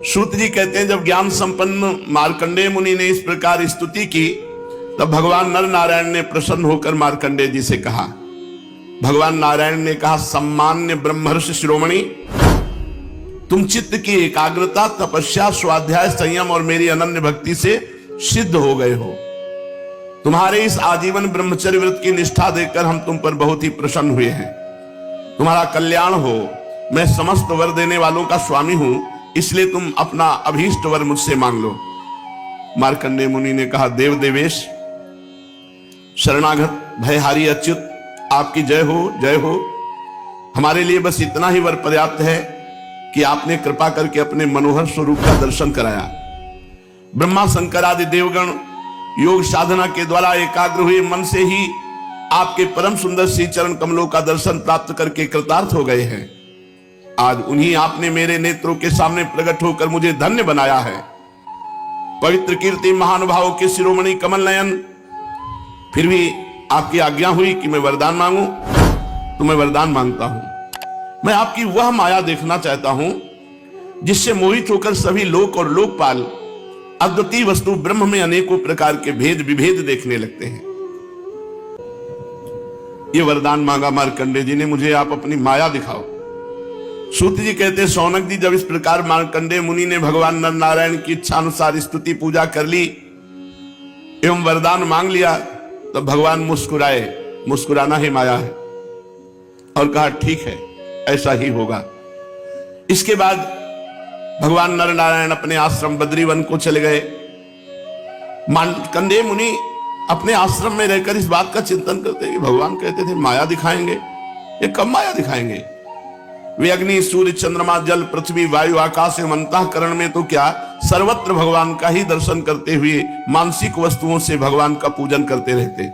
सूत जी कहते हैं, जब ज्ञान संपन्न मार्कंडेय मुनि ने इस प्रकार स्तुति की, तब भगवान नर नारायण ने प्रसन्न होकर मार्कंडेय जी से कहा। भगवान नारायण ने कहा, सम्मान्य ब्रह्मर्षि शिरोमणि, तुम चित्त की एकाग्रता, तपस्या, स्वाध्याय, संयम और मेरी अनन्य भक्ति से सिद्ध हो गए हो। तुम्हारे इस आजीवन ब्रह्मचर्य व्रत की निष्ठा देखकर हम तुम पर बहुत ही प्रसन्न हुए हैं। तुम्हारा कल्याण हो। मैं समस्त वर देने वालों का स्वामी हूं, इसलिए तुम अपना अभीष्ट वर मुझसे मांग लो। मार्कंडेय मुनि ने कहा, देव देवेश, शरणागत भयहारी अच्युत, आपकी जय हो, जय हो। हमारे लिए बस इतना ही वर पर्याप्त है कि आपने कृपा करके अपने मनोहर स्वरूप का दर्शन कराया। ब्रह्मा शंकर आदि देवगण योग साधना के द्वारा एकाग्र हुए मन से ही आपके परम सुंदर श्री चरण कमलों का दर्शन प्राप्त करके कृतार्थ हो गए हैं। आज उन्हीं आपने मेरे नेत्रों के सामने प्रकट होकर मुझे धन्य बनाया है। पवित्र कीर्ति महानुभावों के शिरोमणि कमल नयन, फिर भी आपकी आज्ञा हुई कि मैं वरदान मांगूं, तो मैं वरदान मांगता हूं। मैं आपकी वह माया देखना चाहता हूं जिससे मोहित होकर सभी लोक और लोकपाल अद्वितीय वस्तु ब्रह्म में अनेकों प्रकार के भेद विभेद देखने लगते हैं। ये वरदान मांगा मार्कंडेय जी ने, मुझे आप अपनी माया दिखाओ। सूत जी कहते, शौनक जी, जब इस प्रकार मार्कंडेय मुनि ने भगवान नर नारायण की इच्छा अनुसार स्तुति पूजा कर ली एवं वरदान मांग लिया, तब भगवान मुस्कुराए। मुस्कुराना ही माया है, और कहा, ठीक है, ऐसा ही होगा। इसके बाद भगवान नर नारायण अपने आश्रम बद्रीवन को चले गए। मार्कंडेय मुनि अपने आश्रम में रहकर इस बात का चिंतन करते कि भगवान कहते थे माया दिखाएंगे, ये कब माया दिखाएंगे? वे अग्नि, सूर्य, चंद्रमा, जल, पृथ्वी, वायु, आकाश एवं अंतःकरण में तो क्या, सर्वत्र भगवान का ही दर्शन करते हुए मानसिक वस्तुओं से भगवान का पूजन करते रहते।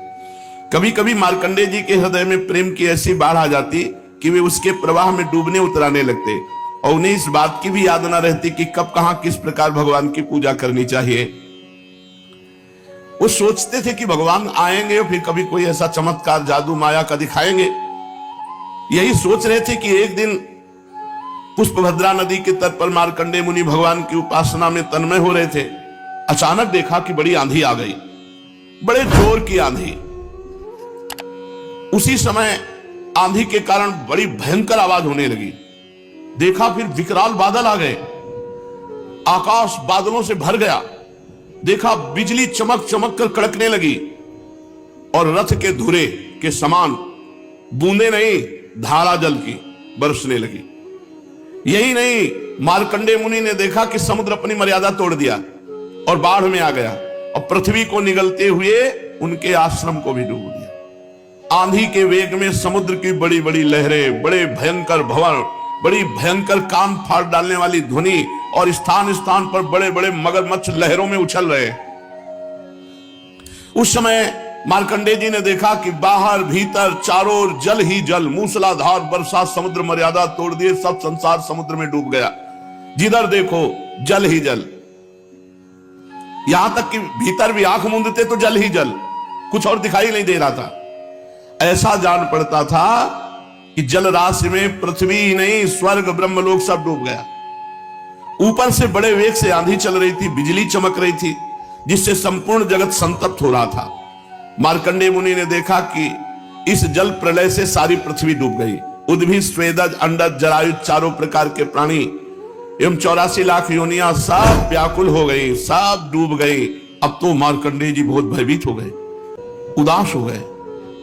कभी कभी मार्कंडेय जी के हृदय में प्रेम की ऐसी बाढ़ आ जाती कि वे उसके प्रवाह में डूबने उतराने लगते, और उन्हें इस बात की भी याद न रहती कि कब कहां किस प्रकार भगवान की पूजा करनी चाहिए। वो सोचते थे कि भगवान आएंगे, फिर कभी कोई ऐसा चमत्कार, जादू, माया का दिखाएंगे। यही सोच रहे थे कि एक दिन पुष्पभद्रा नदी के तट पर मार्कंडेय मुनि भगवान की उपासना में तन्मय हो रहे थे। अचानक देखा कि बड़ी आंधी आ गई, बड़े जोर की आंधी। उसी समय आंधी के कारण बड़ी भयंकर आवाज होने लगी। देखा फिर विकराल बादल आ गए, आकाश बादलों से भर गया। देखा बिजली चमक चमक कर कड़कने लगी, और रथ के धुरे के समान बूंदे नहीं, धारा जल की बरसने लगी। यही नहीं, मार्कंडेय मुनि ने देखा कि समुद्र अपनी मर्यादा तोड़ दिया और बाढ़ में आ गया, और पृथ्वी को निगलते हुए उनके आश्रम को भी डूब दिया। आंधी के वेग में समुद्र की बड़ी बड़ी लहरें, बड़े भयंकर भंवर, बड़ी भयंकर कान फाड़ डालने वाली ध्वनि, और स्थान स्थान पर बड़े बड़े मगरमच्छ लहरों में उछल रहे। उस समय मार्कंडेय जी ने देखा कि बाहर भीतर चारों ओर जल ही जल, मूसलाधार वर्षा, समुद्र मर्यादा तोड़ दिए, सब संसार समुद्र में डूब गया। जिधर देखो जल ही जल, यहां तक कि भीतर भी आंख मूंदते तो जल ही जल, कुछ और दिखाई नहीं दे रहा था। ऐसा जान पड़ता था कि जल राशि में पृथ्वी ही नहीं, स्वर्ग ब्रह्मलोक सब डूब गया। ऊपर से बड़े वेग से आंधी चल रही थी, बिजली चमक रही थी, जिससे संपूर्ण जगत संतप्त हो रहा था। मार्कंडेय मुनि ने देखा कि इस जल प्रलय से सारी पृथ्वी डूब गई। उद्भिद, स्वेदज, अंडज, जरायुज, चारों प्रकार के प्राणी एवं 84 लाख योनियां सब व्याकुल हो गई, सब डूब गई। अब तो मार्कंडेय जी बहुत भयभीत हो गए, उदास हो गए।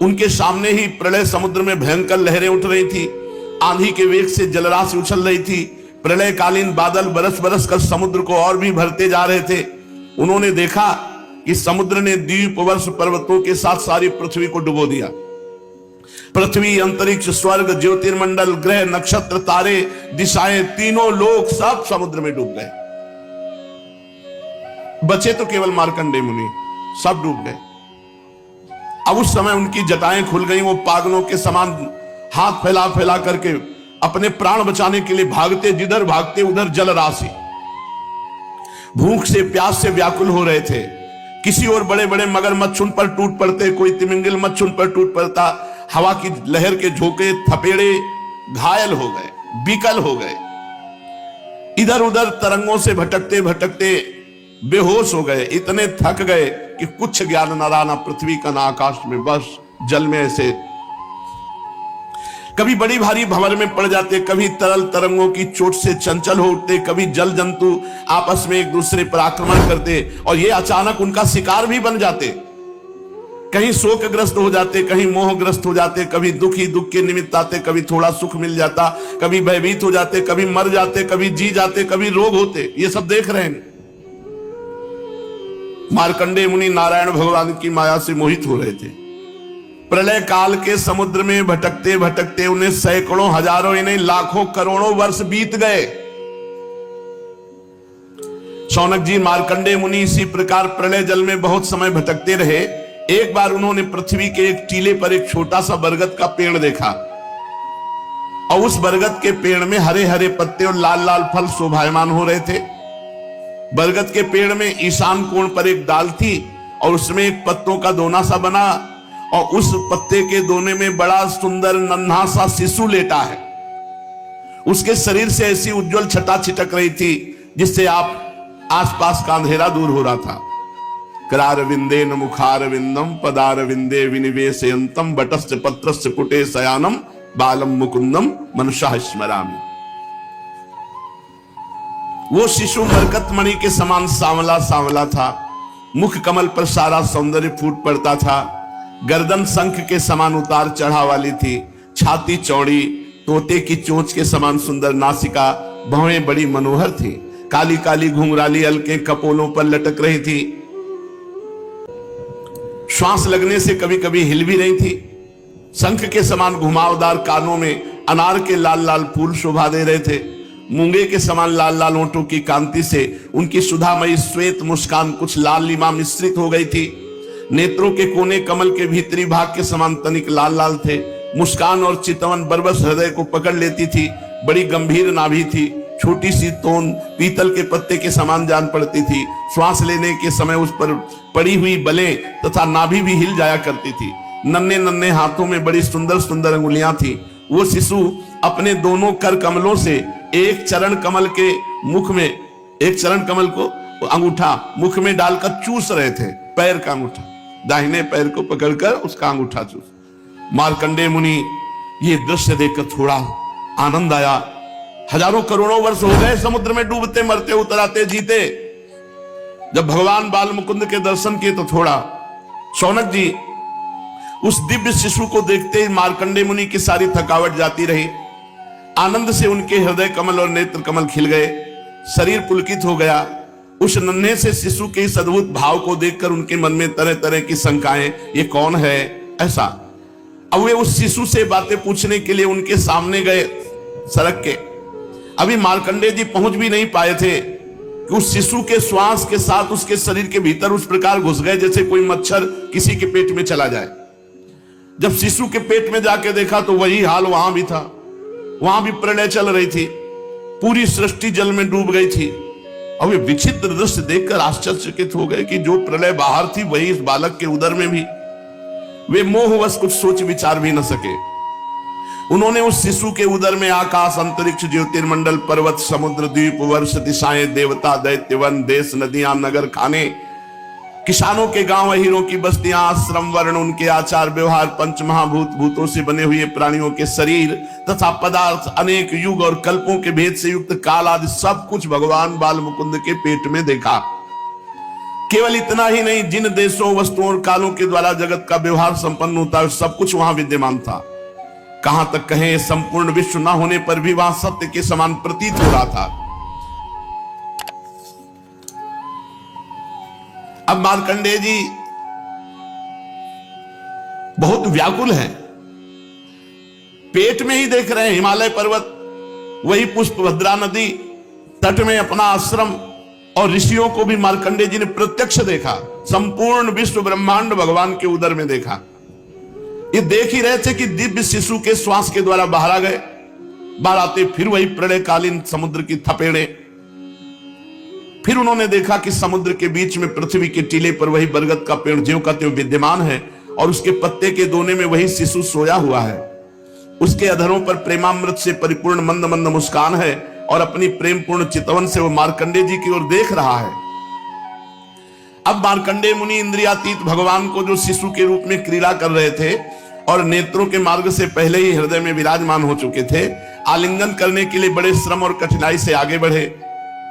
उनके सामने ही प्रलय समुद्र में भयंकर लहरें उठ रही थी, आंधी के वेग से जलराशि उछल रही थी, प्रलयकालीन बादल बरस बरस कर समुद्र को और भी भरते जा रहे थे। उन्होंने देखा कि समुद्र ने द्वीप, वर्ष, पर्वतों के साथ सारी पृथ्वी को डुबो दिया। पृथ्वी, अंतरिक्ष, स्वर्ग, ज्योतिर्मंडल, ग्रह, नक्षत्र, तारे, दिशाएं, तीनों लोक सब समुद्र में डूब गए। बचे तो केवल मार्कंडेय मुनि, सब डूब गए। अब उस समय उनकी जटाएं खुल गई, वो पागलों के समान हाथ फैला फैला करके अपने प्राण बचाने के लिए भागते, जिधर भागते उधर जल राशि। भूख से, प्यास से व्याकुल हो रहे थे। किसी और बड़े बड़े मगरमच्छ उन पर टूट पड़ते, कोई तिमिंगिल मच्छ उन पर टूट पड़ता। हवा की लहर के झोंके, थपेड़े, घायल हो गए, विकल हो गए। इधर उधर तरंगों से भटकते भटकते बेहोश हो गए, इतने थक गए कि कुछ ज्ञान न रहा, ना पृथ्वी का ना आकाश में, बस जल में ऐसे कभी बड़ी भारी भंवर में पड़ जाते, कभी तरल तरंगों की चोट से चंचल हो उठते, कभी जल जंतु आपस में एक दूसरे पर आक्रमण करते और ये अचानक उनका शिकार भी बन जाते। कहीं शोकग्रस्त हो जाते, कहीं मोहग्रस्त हो जाते, कभी दुख ही दुख के निमित्त आते, कभी थोड़ा सुख मिल जाता, कभी भयभीत हो जाते, कभी मर जाते, कभी जी जाते, कभी रोग होते। ये सब देख रहे हैं। मार्कंडेय मुनि नारायण भगवान की माया से मोहित हो रहे थे। प्रलय काल के समुद्र में भटकते भटकते उन्हें सैकड़ों हजारों ही नहीं लाखों करोड़ों वर्ष बीत गए। शौनक जी, मार्कंडेय मुनि इसी प्रकार प्रलय जल में बहुत समय भटकते रहे। एक बार उन्होंने पृथ्वी के एक टीले पर एक छोटा सा बरगद का पेड़ देखा और उस बरगद के पेड़ में हरे हरे पत्ते और लाल लाल फल शोभायमान हो रहे थे। बरगद के पेड़ में ईशान कोण पर एक डाल थी और उसमें एक पत्तों का दोना सा बना और उस पत्ते के दोने में बड़ा सुंदर नन्हा सा शिशु लेटा है। उसके शरीर से ऐसी उज्जवल छटा छिटक रही थी जिससे आप आसपास का अंधेरा दूर हो रहा था। करारविंदे न मुखारविंदम पदारविंदे विनिवेशयंतम बटस्य पत्रस्य पुटे शयानम बालम मुकुंदम मनुष्य स्मरामि। वो शिशु बरकत मणि के समान सांवला सांवला था। मुख कमल पर सारा सौंदर्य फूट पड़ता था। गर्दन शंख के समान उतार चढ़ा वाली थी। छाती चौड़ी, तोते की चोंच के समान सुंदर नासिका, भौहें बड़ी मनोहर थी। काली काली घुंघराली अलकें कपोलों पर लटक रही थी। श्वास लगने से कभी कभी हिल भी रही थी। शंख के समान घुमावदार कानों में अनार के लाल लाल फूल शोभा दे रहे थे। मूंगे के समान लाल लाल होंठों की कांति से उनकी सुधामयी श्वेत मुस्कान कुछ लाल लीमा मिश्रित हो गई थी। नेत्रों के कोने कमल के भीतरी भाग के समान तनिक लाल लाल थे। मुस्कान और चितवन बरबस हृदय को पकड़ लेती थी। बड़ी गंभीर नाभि थी। छोटी सी तोन पीतल के पत्ते के समान जान पड़ती थी। श्वास लेने के समय उस पर पड़ी हुई बलें तथा नाभि भी हिल जाया करती थी। नन्हे नन्हे हाथों में बड़ी सुंदर सुंदर अंगुलियां थी। वो शिशु अपने दोनों कर कमलों से एक चरण कमल के मुख में, एक चरण कमल को अंगूठा मुख में डालकर चूस रहे थे। पैर का अंगूठा, दाहिने पैर को पकड़कर उसका अंगूठा चूस। मार्कंडेय मुनि ये दृश्य देखकर थोड़ा आनंद आया। हजारों करोड़ों वर्ष हो गए समुद्र में डूबते मरते उतराते जीते। जब भगवान बाल मुकुंद के दर्शन किए तो थोड़ा शौनक जी उस दिव्य शिशु को देखते ही मार्कंडेय मुनि की सारी थकावट जाती रही। आनंद से उनके हृदय कमल और नेत्र कमल खिल गए। शरीर पुलकित हो गया। उस नन्हे से शिशु के इस अद्भुत भाव को देखकर उनके मन में तरह तरह की शंकाएं, ये कौन है ऐसा। अब वे उस शिशु से बातें पूछने के लिए उनके सामने गए सड़क के। अभी मार्कंडेय जी पहुंच भी नहीं पाए थे कि उस शिशु के श्वास के साथ उसके शरीर के भीतर उस प्रकार घुस गए जैसे कोई मच्छर किसी के पेट में चला जाए। जब शिशु के पेट में जाके देखा तो वही हाल वहां भी था। वहां भी प्रलय चल रही थी। पूरी सृष्टि जल में डूब गई थी। और वे विचित्र दृश्य देखकर आश्चर्यचकित हो गए कि जो प्रलय बाहर थी वही इस बालक के उदर में भी। वे मोहवश कुछ सोच विचार भी न सके। उन्होंने उस शिशु के उदर में आकाश, अंतरिक्ष, ज्योतिर्मंडल, पर्वत, समुद्र, द्वीप, वर्ष, दिशाएं, देवता, दैत्य, वन, देश, नदियां, नगर, खाने, किसानों के गांव, हीरों की बस्तियां, आश्रम, वर्ण, उनके आचार व्यवहार, पंच महाभूत, भूतों से बने हुए प्राणियों के शरीर तथा पदार्थ, अनेक युग और कल्पों के भेद से युक्त काल आदि सब कुछ भगवान बाल मुकुंद के पेट में देखा। केवल इतना ही नहीं, जिन देशों, वस्तुओं और कालों के द्वारा जगत का व्यवहार संपन्न होता है सब कुछ वहां विद्यमान था। कहां तक कहें, संपूर्ण विश्व न होने पर भी वहां सत्य के समान प्रतीत हो रहा था। अब मार्कंडेय जी बहुत व्याकुल हैं। पेट में ही देख रहे हैं हिमालय पर्वत, वही पुष्पभद्रा नदी, तट में अपना आश्रम, और ऋषियों को भी मार्कंडेय जी ने प्रत्यक्ष देखा। संपूर्ण विश्व ब्रह्मांड भगवान के उदर में देखा। ये देख ही रहे थे कि दिव्य शिशु के श्वास के द्वारा बाहर आ गए। बाहर आते फिर वही प्रलयकालीन समुद्र की थपेड़े। फिर उन्होंने देखा कि समुद्र के बीच में पृथ्वी के टीले पर वही बरगद का पेड़ ज्यों का त्यों विद्यमान है और उसके पत्ते के दोने में वही शिशु सोया हुआ है। उसके अधरों पर प्रेमामृत से परिपूर्ण मंद मंद मुस्कान है और अपनी प्रेम पूर्ण चितवन से वो मार्कंडेय जी की ओर देख रहा है। अब मार्कंडेय मुनि इंद्रियातीत भगवान को जो शिशु के रूप में क्रीड़ा कर रहे थे और नेत्रों के मार्ग से पहले ही हृदय में विराजमान हो चुके थे, आलिंगन करने के लिए बड़े श्रम और कठिनाई से आगे बढ़े।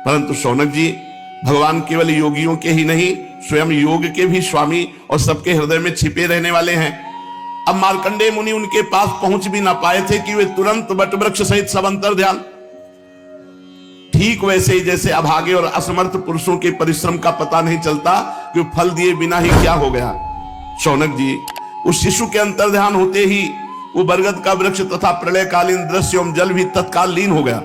परंतु शौनक जी, भगवान केवल योगियों के ही नहीं, स्वयं योग के भी स्वामी और सबके हृदय में छिपे रहने वाले हैं। अब मार्कंडेय मुनि उनके पास पहुंच भी ना पाए थे कि वे तुरंत वट वृक्ष सहित सब अंतर ध्यान। ठीक वैसे ही जैसे अभागे और असमर्थ पुरुषों के परिश्रम का पता नहीं चलता कि फल दिए बिना ही क्या हो गया, शौनक जी उस शिशु के अंतर ध्यान होते ही वो बरगद का वृक्ष तथा प्रलयकालीन दृश्य एवं जल भी तत्काल लीन हो गया।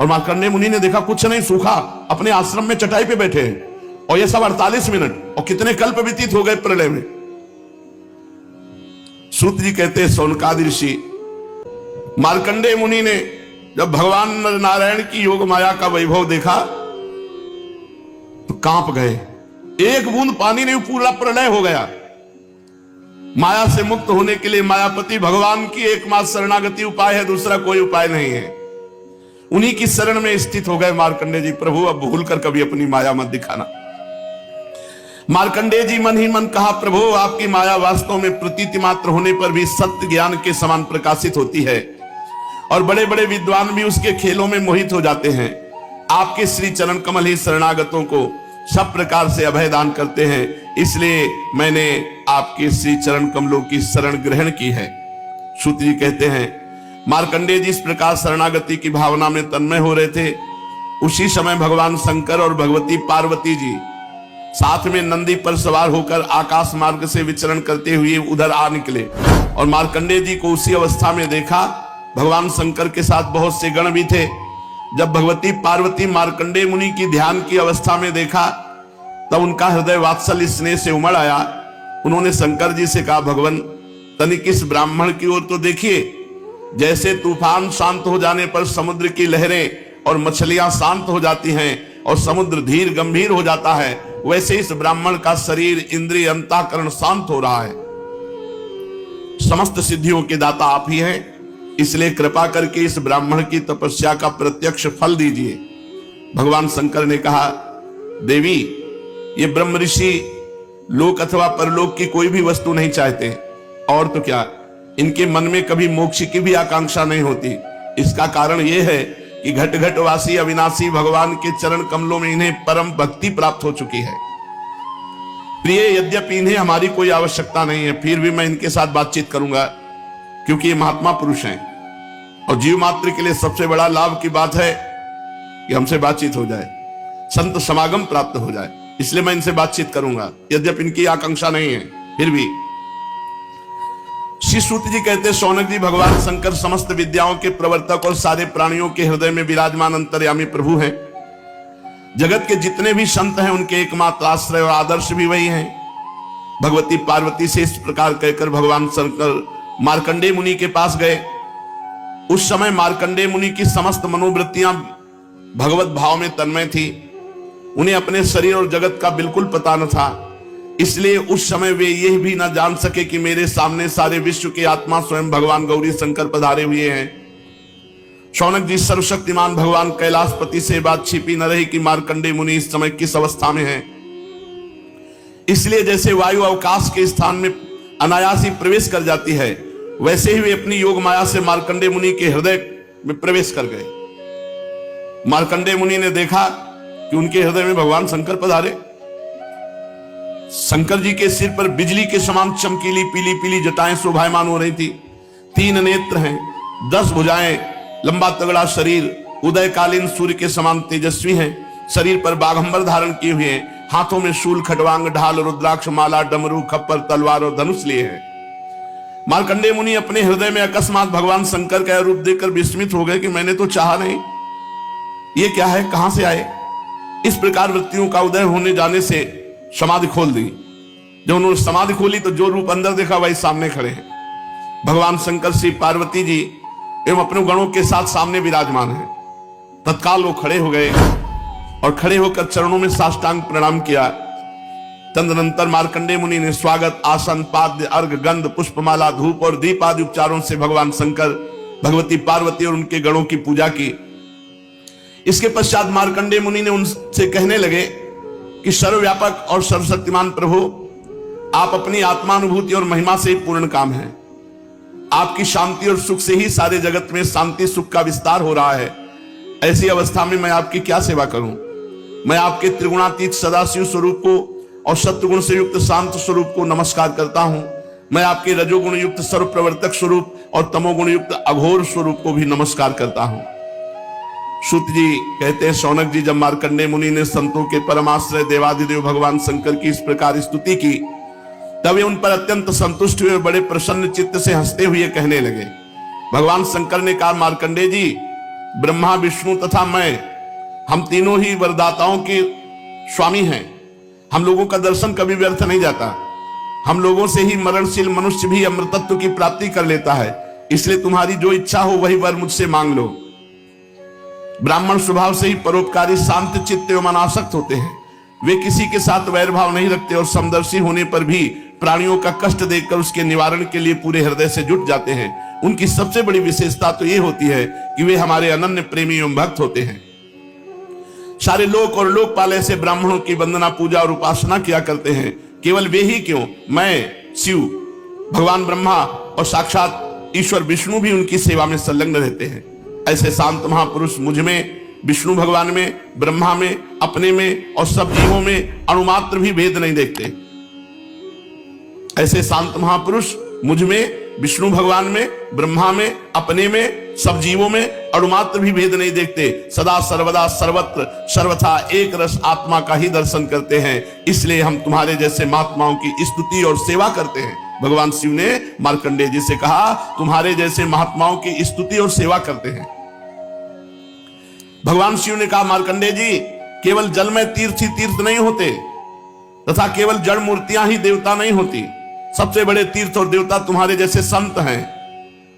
और मार्कंडेय मुनि ने देखा कुछ नहीं, सूखा अपने आश्रम में चटाई पे बैठे हैं और ये सब 48 मिनट और कितने कल्प व्यतीत हो गए प्रलय में। सूत जी कहते हैं, शौनकादि ऋषि मार्कंडेय मुनि ने जब भगवान नारायण की योग माया का वैभव देखा तो कांप गए। एक बूंद पानी नहीं, पूरा प्रलय हो गया। माया से मुक्त होने के लिए मायापति भगवान की एकमात्र शरणागति उपाय है, दूसरा कोई उपाय नहीं है। उन्हीं की शरण में स्थित हो गए मार्कंडेय जी। प्रभु अब भूलकर कभी अपनी माया मत दिखाना। मार्कंडेय जी मन ही मन कहा, प्रभु आपकी माया वास्तव में प्रतीति मात्र होने पर भी सत्य ज्ञान के समान प्रकाशित होती है और बड़े बड़े विद्वान भी उसके खेलों में मोहित हो जाते हैं। आपके श्री चरण कमल ही शरणागतों को सब प्रकार से अभय दान करते हैं, इसलिए मैंने आपके श्री चरण कमलों की शरण ग्रहण की है। सूत जी कहते हैं, मार्कंडेय जी इस प्रकार शरणागति की भावना में तन्मय हो रहे थे। उसी समय भगवान शंकर और भगवती पार्वती जी साथ में नंदी पर सवार होकर आकाश मार्ग से विचरण करते हुए उधर आ निकले और मार्कंडेय जी को उसी अवस्था में देखा। भगवान शंकर के साथ बहुत से गण भी थे। जब भगवती पार्वती मार्कंडेय मुनि की ध्यान की अवस्था में देखा तब उनका हृदय वात्सल्य स्नेह से उमड़ आया। उन्होंने शंकर जी से कहा, भगवान तनिक इस ब्राह्मण की ओर तो देखिए। जैसे तूफान शांत हो जाने पर समुद्र की लहरें और मछलियां शांत हो जाती हैं और समुद्र धीर गंभीर हो जाता है, वैसे इस ब्राह्मण का शरीर इंद्रिय अंतःकरण शांत हो रहा है। समस्त सिद्धियों के दाता आप ही हैं, इसलिए कृपा करके इस ब्राह्मण की तपस्या का प्रत्यक्ष फल दीजिए। भगवान शंकर ने कहा, देवी ये ब्रह्म ऋषि लोक अथवा परलोक की कोई भी वस्तु नहीं चाहते, और तो क्या इनके मन में कभी मोक्ष की भी आकांक्षा नहीं होती। इसका कारण यह है कि घट घट वासी अविनाशी भगवान के चरण कमलों में इन्हें परम भक्ति प्राप्त हो चुकी है। प्रिय, यद्यपि इन्हें हमारी कोई आवश्यकता नहीं है, फिर भी मैं इनके साथ बातचीत करूंगा, क्योंकि ये महात्मा पुरुष हैं और जीव मात्र के लिए सबसे बड़ा लाभ की बात है कि हमसे बातचीत हो जाए, संत समागम प्राप्त हो जाए। इसलिए मैं इनसे बातचीत करूंगा, यद्यपि इनकी आकांक्षा नहीं है फिर भी। श्री सूत जी कहते, शौनक जी भगवान शंकर समस्त विद्याओं के प्रवर्तक और सारे प्राणियों के हृदय में विराजमान अंतर्यामी प्रभु हैं। जगत के जितने भी संत हैं उनके एकमात्र आश्रय और आदर्श भी वही हैं। भगवती पार्वती से इस प्रकार कहकर भगवान शंकर मार्कंडेय मुनि के पास गए। उस समय मार्कंडेय मुनि की समस्त मनोवृत्तियां भगवत भाव में तन्मय थी। उन्हें अपने शरीर और जगत का बिल्कुल पता न था, इसलिए उस समय वे यह भी न जान सके कि मेरे सामने सारे विश्व के आत्मा स्वयं भगवान गौरी शंकर पधारे हुए हैं। शौनक जी, सर्वशक्तिमान भगवान कैलाशपति से बात छिपी न रही कि मार्कंडेय मुनि इस समय किस अवस्था में है। इसलिए जैसे वायु अवकाश के स्थान में अनायास ही प्रवेश कर जाती है, वैसे ही वे अपनी योग माया से मार्कंडेय मुनि के हृदय में प्रवेश कर गए। मार्कंडेय मुनि ने देखा कि उनके हृदय में भगवान शंकर पधारे। शंकर जी के सिर पर बिजली के समान चमकीली पीली पीली जटाएं शोभायमान हो रही थी। 3 नेत्र हैं, 10 भुजाएं, लंबा तगड़ा शरीर, उदयकालीन सूर्य के समान तेजस्वी हैं। शरीर पर बाघंबर धारण किए हुए हैं, हाथों में शूल, खटवांग, ढाल, रुद्राक्ष माला, डमरू, खप्पर, तलवार और धनुष लिए हैं। मार्कंडेय मुनि अपने हृदय में अकस्मात भगवान शंकर का रूप देखकर विस्मित हो गए कि मैंने तो चाहा नहीं, ये क्या है, कहां से आए। इस प्रकार वृत्तियों का उदय होने जाने से समाधि खोल दी। जब उन्होंने समाधि खोली तो जो रूप अंदर देखा वही सामने खड़े हैं। भगवान शंकर श्री पार्वती जी एवं अपने गणों के साथ सामने विराजमान हैं। तत्काल वो खड़े हो गए और खड़े होकर चरणों में साष्टांग प्रणाम किया। तदनंतर मार्कंडेय मुनि ने स्वागत, आसन, पाद्य, अर्घ, गंध, पुष्पमाला, धूप और दीप आदि उपचारों से भगवान शंकर, भगवती पार्वती और उनके गणों की पूजा की। इसके पश्चात मार्कंडेय मुनि ने उनसे कहने लगे कि सर्वव्यापक और सर्वशक्तिमान प्रभु, आप अपनी आत्मानुभूति और महिमा से पूर्ण काम है। आपकी शांति और सुख से ही सारे जगत में शांति सुख का विस्तार हो रहा है। ऐसी अवस्था में मैं आपकी क्या सेवा करूं? मैं आपके त्रिगुणातीत सदाशिव स्वरूप को और शत्रुगुण से युक्त शांत स्वरूप को नमस्कार करता हूं। मैं आपके रजोगुण युक्त सर्व प्रवर्तक स्वरूप और तमोगुण युक्त अघोर स्वरूप को भी नमस्कार करता हूं। सूत जी कहते हैं, शौनक जी, जब मार्कंडेय मुनि ने संतों के परमाश्रय देवाधिदेव भगवान शंकर की इस प्रकार स्तुति की, तब वे उन पर अत्यंत संतुष्ट हुए, बड़े प्रसन्न चित्त से हंसते हुए कहने लगे। भगवान शंकर ने कहा, मार्कंडेय जी, ब्रह्मा, विष्णु तथा मैं, हम तीनों ही वरदाताओं के स्वामी हैं। हम लोगों का दर्शन कभी व्यर्थ नहीं जाता। हम लोगों से ही मरणशील मनुष्य भी अमृतत्व की प्राप्ति कर लेता है। इसलिए तुम्हारी जो इच्छा हो वही वर मुझसे मांग लो। ब्राह्मण स्वभाव से ही परोपकारी, शांत चित्त एवं अनासक्त होते हैं। वे किसी के साथ वैर भाव नहीं रखते और समदर्शी होने पर भी प्राणियों का कष्ट देखकर उसके निवारण के लिए पूरे हृदय से जुट जाते हैं। उनकी सबसे बड़ी विशेषता तो ये होती है कि वे हमारे अनन्य प्रेमी एवं भक्त होते हैं। सारे लोक और लोकपाल ऐसे ब्राह्मणों की वंदना, पूजा और उपासना किया करते हैं। केवल वे ही क्यों, मैं, शिव, भगवान ब्रह्मा और साक्षात ईश्वर विष्णु भी उनकी सेवा में संलग्न रहते हैं। ऐसे शांत महापुरुष मुझ में, विष्णु भगवान में, ब्रह्मा में, अपने में और सब जीवों में अणुमात्र भी भेद नहीं देखते। ऐसे शांत महापुरुष मुझ में, विष्णु भगवान में, ब्रह्मा में, अपने में, सब जीवों में अणुमात्र भी भेद नहीं देखते। सदा सर्वदा सर्वत्र सर्वथा एक रस आत्मा का ही दर्शन करते हैं। इसलिए हम तुम्हारे जैसे महात्माओं की स्तुति और सेवा करते हैं। भगवान शिव ने मार्कंडेय जी से कहा, तुम्हारे जैसे महात्माओं की स्तुति और सेवा करते हैं। भगवान शिव ने कहा, मार्कंडेय जी, केवल जल में तीर्थ ही तीर्थ नहीं होते तथा केवल जड़ मूर्तियां ही देवता नहीं होती। सबसे बड़े तीर्थ और देवता तुम्हारे जैसे संत हैं,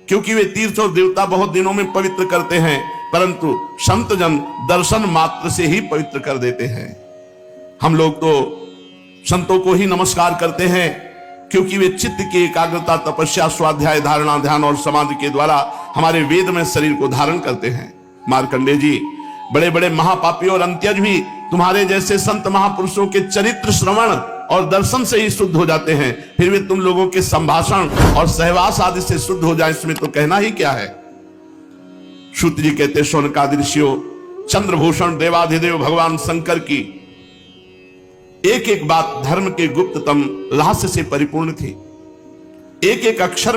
क्योंकि वे तीर्थ और देवता बहुत दिनों में पवित्र करते हैं, परंतु संत जन दर्शन मात्र से ही पवित्र कर देते हैं। हम लोग तो संतों को ही नमस्कार करते हैं, क्योंकि वे चित्त की एकाग्रता, तपस्या, स्वाध्याय, धारणा, ध्यान और समाधि के द्वारा हमारे वेद में शरीर को धारण करते हैं। मार्कंडेय जी, बड़े बड़े महापापी और अंत्यज भी तुम्हारे जैसे संत महापुरुषों के चरित्र श्रवण और दर्शन से ही शुद्ध हो जाते हैं। फिर वे तुम लोगों के संभाषण और सहवास आदि से शुद्ध हो जाए, इसमें तो कहना ही क्या है। सूत जी कहते, शौनकादि ऋषियों, चंद्रभूषण देवाधिदेव भगवान शंकर की एक एक बात धर्म के गुप्ततम रहस्य से परिपूर्ण थी। एक एक अक्षर